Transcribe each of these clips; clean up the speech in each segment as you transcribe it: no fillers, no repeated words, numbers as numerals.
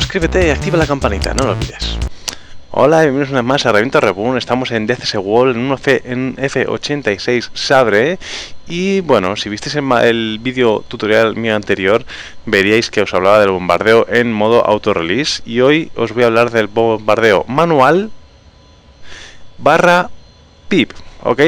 suscríbete y activa la campanita, no lo olvides. Hola y bienvenidos una vez más a Reviento Reboon. Estamos en DCS World en F86 Sabre. Y bueno, si visteis el vídeo tutorial mío anterior, veríais que os hablaba del bombardeo en modo auto-release. Y hoy os voy a hablar del bombardeo manual barra PIP, ¿ok?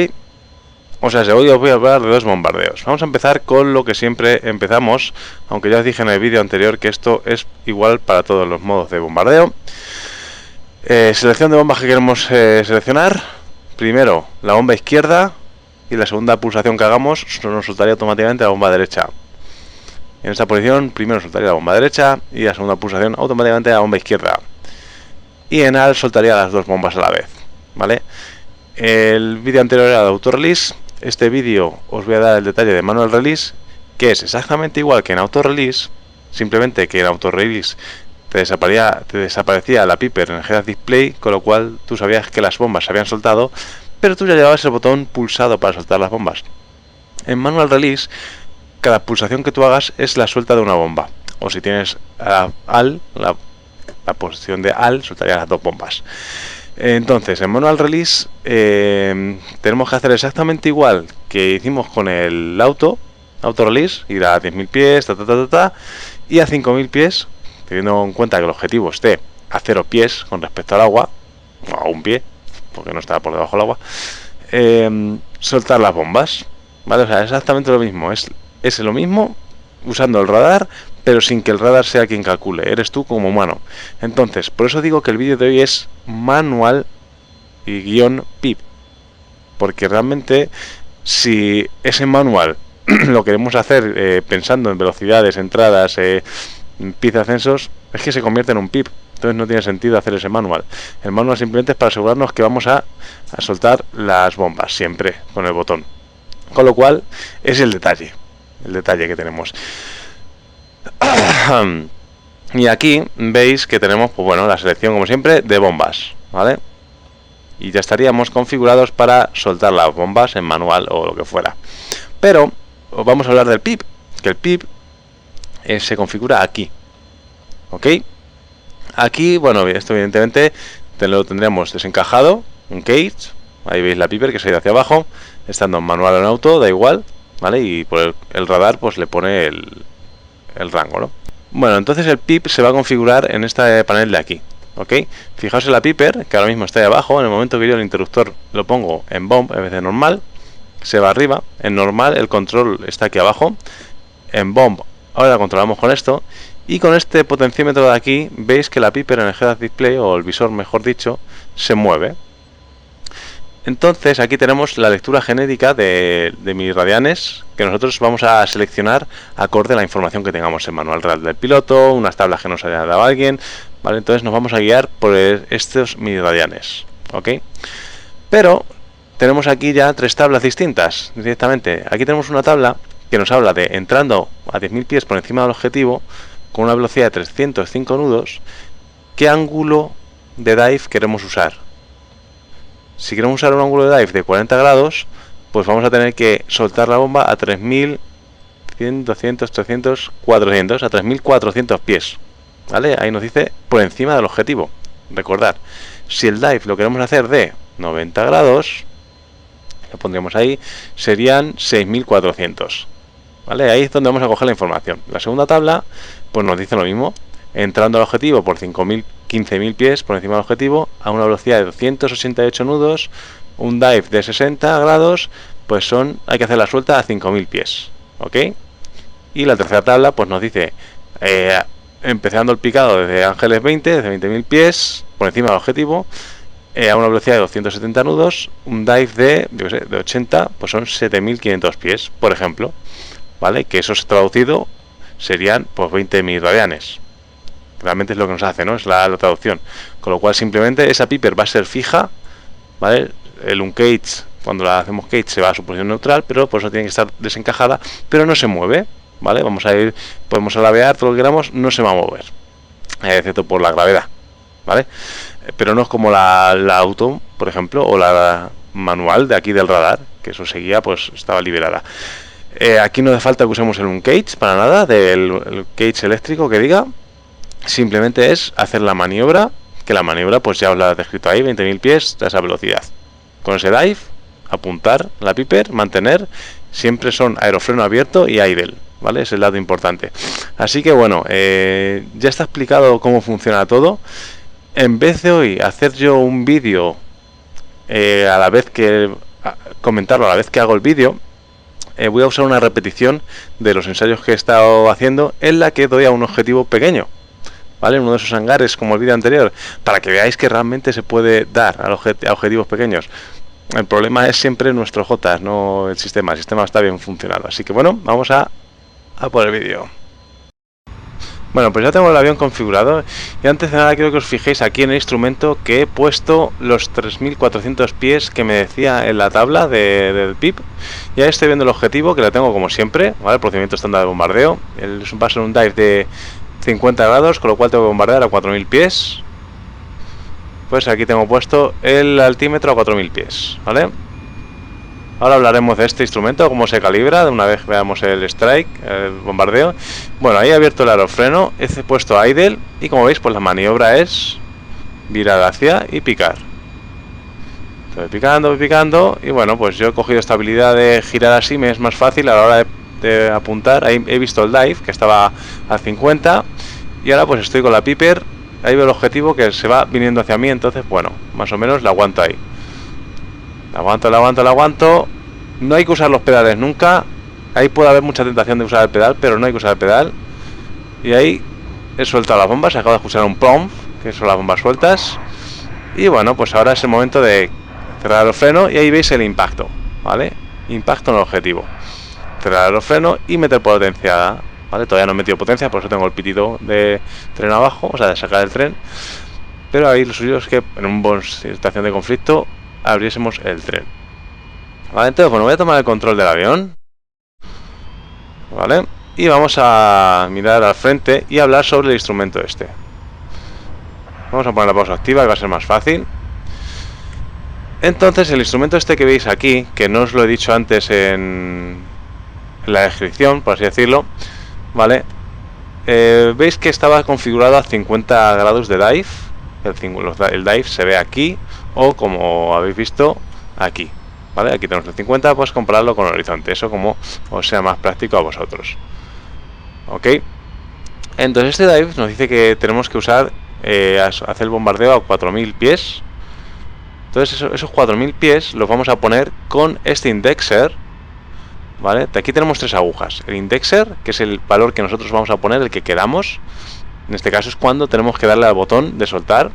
O sea, hoy os voy a hablar de dos bombardeos. Vamos a empezar con lo que siempre empezamos, aunque ya os dije en el vídeo anterior que esto es igual para todos los modos de bombardeo. Selección de bombas que queremos seleccionar. Primero la bomba izquierda y la segunda pulsación que hagamos nos soltaría automáticamente la bomba derecha. En esta posición primero soltaría la bomba derecha y la segunda pulsación automáticamente la bomba izquierda. Y en AL soltaría las dos bombas a la vez, ¿vale? El vídeo anterior era de auto release. Este vídeo os voy a dar el detalle de manual release, que es exactamente igual que en auto release, simplemente que en auto release te desaparecía la piper en el head display, con lo cual tú sabías que las bombas se habían soltado, pero tú ya llevabas el botón pulsado para soltar las bombas. En manual release, cada pulsación que tú hagas es la suelta de una bomba, o si tienes la posición de AL, soltaría las dos bombas. Entonces, en manual release tenemos que hacer exactamente igual que hicimos con el auto release, ir a 10.000 pies, y a 5.000 pies, teniendo en cuenta que el objetivo esté a 0 pies con respecto al agua, o a 1 pie, porque no está por debajo del agua, soltar las bombas, ¿vale? O sea, exactamente lo mismo, es lo mismo usando el radar, pero sin que el radar sea quien calcule, eres tú como humano. Entonces, por eso digo que el vídeo de hoy es manual y guión PIP, porque realmente si ese manual lo queremos hacer pensando en velocidades, entradas, PIP de ascensos, es que se convierte en un PIP. Entonces no tiene sentido hacer ese manual. El manual simplemente es para asegurarnos que vamos a soltar las bombas siempre con el botón. Con lo cual es el detalle que tenemos. Y aquí veis que tenemos, pues bueno, la selección como siempre de bombas, ¿vale? Y ya estaríamos configurados para soltar las bombas en manual o lo que fuera. Pero vamos a hablar del PIP, que el PIP se configura aquí, ¿ok? Aquí, bueno, esto evidentemente lo tendríamos desencajado, un cage, ahí veis la piper que se ha ido hacia abajo, estando en manual o en auto, da igual, ¿vale? Y por el radar pues le pone el rango, ¿no? Bueno, entonces el PIP se va a configurar en este panel de aquí, ¿ok? Fijaos en la piper, que ahora mismo está ahí abajo. En el momento que yo el interruptor lo pongo en bomb en vez de normal, se va arriba. En normal el control está aquí abajo. En bomb ahora la controlamos con esto. Y con este potenciómetro de aquí, veis que la piper en el head display, o el visor mejor dicho, se mueve. Entonces aquí tenemos la lectura genérica de mis radianes, que nosotros vamos a seleccionar acorde a la información que tengamos en manual real del piloto, unas tablas que nos haya dado alguien, ¿vale? Entonces nos vamos a guiar por estos mini radianes, ¿ok? Pero tenemos aquí ya tres tablas distintas directamente. Aquí tenemos una tabla que nos habla de entrando a 10.000 pies por encima del objetivo con una velocidad de 305 nudos, qué ángulo de dive queremos usar. Si queremos usar un ángulo de dive de 40 grados, pues vamos a tener que soltar la bomba a 3.100, 200, 300, 400, a 3.400 pies, ¿vale? Ahí nos dice por encima del objetivo. Recordad, si el dive lo queremos hacer de 90 grados, lo pondríamos ahí, serían 6.400, ¿vale? Ahí es donde vamos a coger la información. La segunda tabla, pues nos dice lo mismo, entrando al objetivo por 15.000 pies por encima del objetivo a una velocidad de 288 nudos, un dive de 60 grados, pues hay que hacer la suelta a 5.000 pies, ¿ok? Y la tercera tabla pues nos dice empezando el picado desde Ángeles 20, desde 20.000 pies por encima del objetivo, a una velocidad de 270 nudos, un dive de 80, pues son 7.500 pies, por ejemplo, ¿vale? Que eso es traducido serían pues 20.000 radianes. Realmente es lo que nos hace, ¿no? Es la traducción. Con lo cual simplemente esa piper va a ser fija, ¿vale? El uncage, cuando la hacemos cage, se va a su posición neutral, pero por eso tiene que estar desencajada, pero no se mueve, ¿vale? Vamos a ir, podemos alabear todo lo que queramos, no se va a mover, excepto por la gravedad, ¿vale? Pero no es como la auto, por ejemplo, o la manual de aquí del radar, que eso seguía, pues estaba liberada. Aquí no hace falta que usemos el uncage para nada, del cage eléctrico que diga. simplemente es hacer la maniobra, que la maniobra pues ya os la he descrito ahí, 20.000 pies a esa velocidad. Con ese dive, apuntar la Piper, mantener, siempre son aerofreno abierto y idle, ¿vale? Es el dato importante. Así que bueno, ya está explicado cómo funciona todo. En vez de hoy hacer yo un vídeo a la vez que comentarlo a la vez que hago el vídeo, voy a usar una repetición de los ensayos que he estado haciendo, en la que doy a un objetivo pequeño, ¿vale? Uno de esos hangares como el vídeo anterior, para que veáis que realmente se puede dar a objetivos pequeños. El problema es siempre nuestro J, no el sistema. El sistema está bien funcionado. Así que bueno, vamos a por el vídeo. Bueno, pues ya tengo el avión configurado. Y antes de nada quiero que os fijéis aquí en el instrumento que he puesto los 3.400 pies que me decía en la tabla del PIP. Ya estoy viendo el objetivo, que lo tengo como siempre, ¿vale? El procedimiento estándar de bombardeo. Va a ser un dive de 50 grados, con lo cual tengo que bombardear a 4.000 pies. Pues aquí tengo puesto el altímetro a 4.000 pies, ¿vale? Ahora hablaremos de este instrumento, cómo se calibra, de una vez veamos el strike, el bombardeo. Bueno, ahí he abierto el aerofreno, he puesto idle y como veis, pues la maniobra es virar hacia y picar. Estoy picando y bueno, pues yo he cogido esta habilidad de girar así, me es más fácil a la hora de apuntar. Ahí he visto el dive, que estaba a 50 y ahora pues estoy con la Piper. Ahí veo el objetivo que se va viniendo hacia mí, entonces bueno, más o menos la aguanto ahí. La aguanto. No hay que usar los pedales nunca. Ahí puede haber mucha tentación de usar el pedal, pero no hay que usar el pedal. Y ahí he soltado las bombas, acabo de escuchar un plomb, que son las bombas sueltas. Y bueno, pues ahora es el momento de cerrar el freno y ahí veis el impacto, ¿vale? Impacto en el objetivo. Cerrar el freno y meter potencia. ¿Vale? Todavía no he metido potencia, por eso tengo el pitido de tren abajo, o sea, de sacar el tren. Pero ahí lo suyo es que en una situación de conflicto abriésemos el tren. Vale, entonces bueno, voy a tomar el control del avión. Vale, y vamos a mirar al frente y hablar sobre el instrumento este. Vamos a poner la pausa activa, que va a ser más fácil. Entonces el instrumento este que veis aquí, que no os lo he dicho antes en la descripción, por así decirlo, ¿vale? Veis que estaba configurado a 50 grados de dive. El dive se ve aquí, o como habéis visto, aquí, ¿vale? Aquí tenemos el 50, pues compararlo con el horizonte, eso como os sea más práctico a vosotros. Ok, entonces este dive nos dice que tenemos que usar hacer el bombardeo a 4.000 pies. Entonces esos 4.000 pies los vamos a poner con este indexer, ¿vale? Aquí tenemos tres agujas. El indexer, que es el valor que nosotros vamos a poner, el que queramos. En este caso es cuando tenemos que darle al botón de soltar.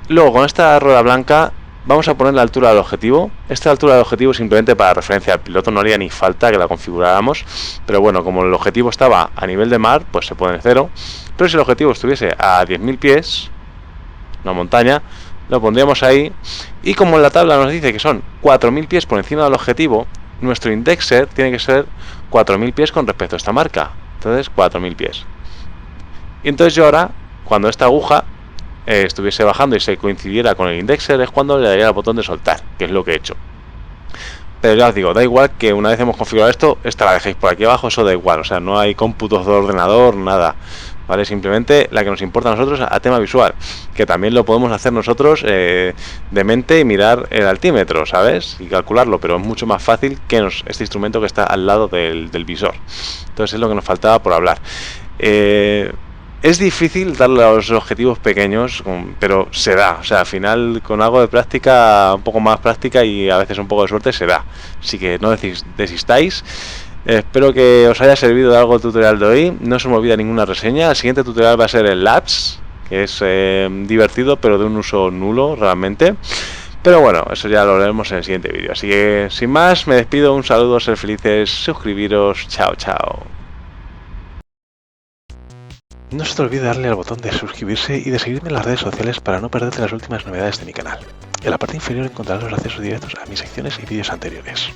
Luego con esta rueda blanca vamos a poner la altura del objetivo. Esta altura del objetivo simplemente para referencia al piloto, no haría ni falta que la configuráramos. Pero bueno, como el objetivo estaba a nivel de mar, pues se pone 0. Pero si el objetivo estuviese a 10.000 pies, una montaña, lo pondríamos ahí. Y como en la tabla nos dice que son 4.000 pies por encima del objetivo, nuestro indexer tiene que ser 4.000 pies con respecto a esta marca. Entonces 4.000 pies. Y entonces yo ahora, cuando esta aguja estuviese bajando y se coincidiera con el indexer, es cuando le daría al botón de soltar, que es lo que he hecho. Pero ya os digo, da igual que una vez hemos configurado esto, esta la dejéis por aquí abajo, eso da igual. O sea, no hay cómputos de ordenador, nada, ¿vale? Simplemente la que nos importa a nosotros a tema visual, que también lo podemos hacer nosotros de mente y mirar el altímetro, ¿sabes? Y calcularlo, pero es mucho más fácil que este instrumento que está al lado del visor. Entonces es lo que nos faltaba por hablar. Es difícil darle a los objetivos pequeños, pero se da. O sea, al final con algo de práctica, un poco más práctica y a veces un poco de suerte, se da. Así que no desistáis. Espero que os haya servido de algo el tutorial de hoy. No se me olvida ninguna reseña. El siguiente tutorial va a ser el Labs, que es divertido, pero de un uso nulo realmente. Pero bueno, eso ya lo veremos en el siguiente vídeo. Así que sin más, me despido. Un saludo, ser felices, suscribiros. Chao, chao. No se te olvide darle al botón de suscribirse y de seguirme en las redes sociales para no perderte las últimas novedades de mi canal. En la parte inferior encontrarás los accesos directos a mis secciones y vídeos anteriores.